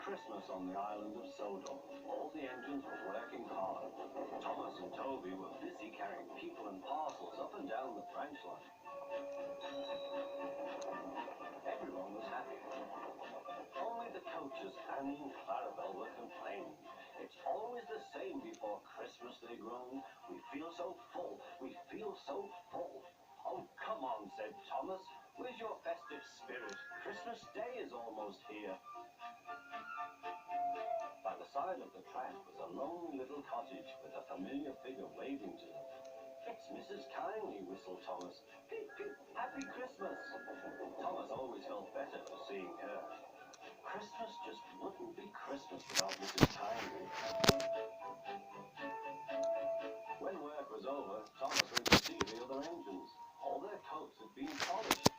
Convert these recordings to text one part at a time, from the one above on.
Christmas on the island of Sodor. All the engines were working hard. Thomas and Toby were busy carrying people and parcels up and down the branch line. Everyone was happy. Only the coaches, Annie and Clarabelle, were complaining. It's always the same before Christmas, they groaned. We feel so full. We feel so full. Oh, come on, said Thomas. Where's your festive spirit? Christmas Day is almost here. By the side of the track was a lonely little cottage with a familiar figure waving to them. It's Mrs. Kindly, whistled Thomas. Peep, peep, Happy Christmas. Thomas always felt better for seeing her. Christmas just wouldn't be Christmas without Mrs. Kindly. When work was over, Thomas went to see the other engines. All their coats had been polished.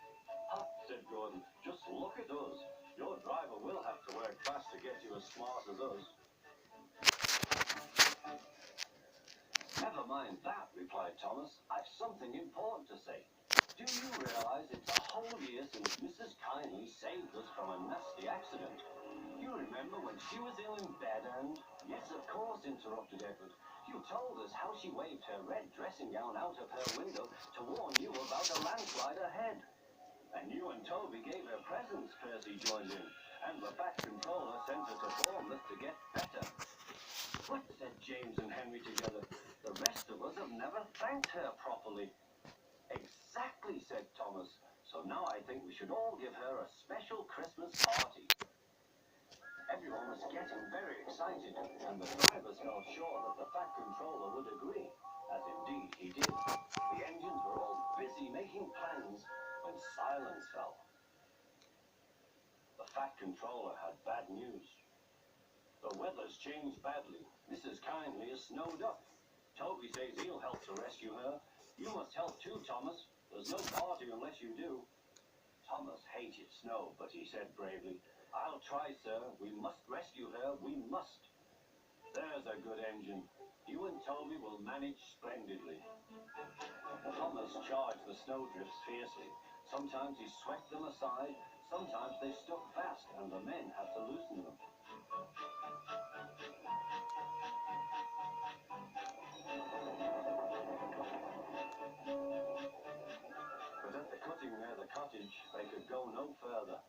Ha, said Gordon, just look at us. Your driver will have to work fast to get you as smart as us. Never mind that, replied Thomas. I've something important to say. Do you realize it's a whole year since Mrs. Kindly saved us from a nasty accident? You remember when she was ill in bed and... Yes, of course, interrupted Edward. You told us how she waved her red dressing gown out of her window to warn you about a landslide ahead. And you and Toby gave her presents, Percy joined in. And the Fat Controller sent her to Bournemouth to get better. What, said James and Henry together. The rest of us have never thanked her properly. Exactly, said Thomas. So now I think we should all give her a special Christmas party. Everyone was getting very excited, and the drivers felt sure that the Fat Controller would agree, as indeed he did. The engines were all busy making plans when silence fell. The Fat Controller had bad news. The weather's changed badly. Mrs. Kindly is snowed up. Toby says he'll help to rescue her. You must help too, Thomas. There's no party unless you do. Thomas hated snow, but he said bravely, I'll try, sir. We must rescue her. We must. There's a good engine. You and Toby will manage splendidly. Thomas charged the snowdrifts fiercely. Sometimes he swept them aside. Sometimes they stuck fast, and the men had to loosen them. But at the cutting near the cottage, they could go no further.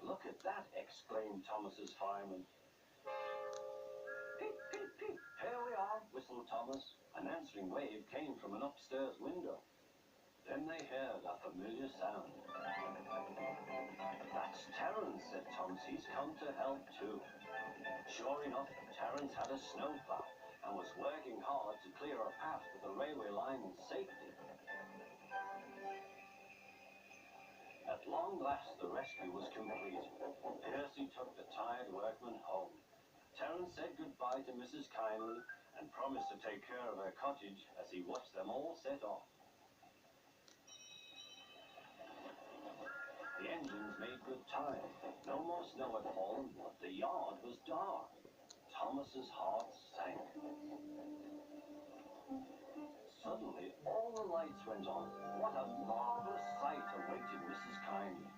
Look at that, exclaimed Thomas's fireman. Peep, peep, peep, here we are, whistled Thomas. An answering wave came from an upstairs window. Then they heard a familiar sound. That's Terence, said Thomas. He's come to help too. Sure enough, Terence had a snowplow and was working hard to clear a path to the railway line in safety. At long last, the rescue was complete. Percy took the tired workmen home. Terence said goodbye to Mrs. Kindly and promised to take care of her cottage as he watched them all set off. The engines made good time. No more snow had fallen, but the yard was dark. Thomas's heart sank. Suddenly, all the lights went on. What a marvelous sight awaited Mrs. Kindly.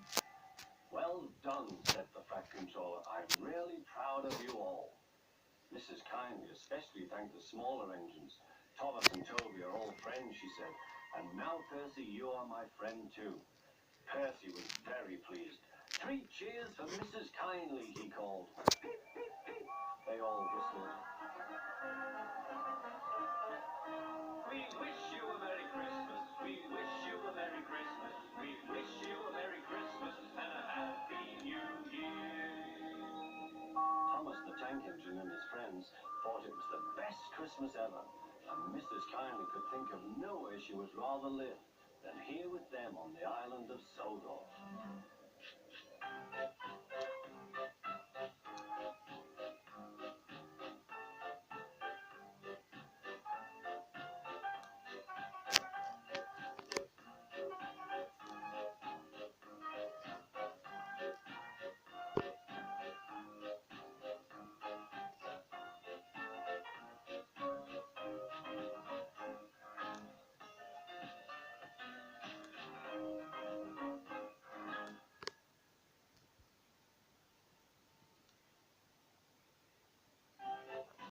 Well done, said the Fat Controller. I'm really proud of you all. Mrs. Kindly especially thanked the smaller engines. Thomas and Toby are all friends, she said. And now, Percy, you are my friend too. Percy was very pleased. 3 cheers for Mrs. Kindly, he called. Peep, peep, peep. They all whistled. We wish you a Merry Christmas. We wish you a Merry Christmas. We wish you a Merry Christmas and a Happy New Year. Thomas the Tank Engine and his friends thought it was the best Christmas ever, and Mrs. Kindly could think of nowhere she would rather live than here with them on the island of Sodor.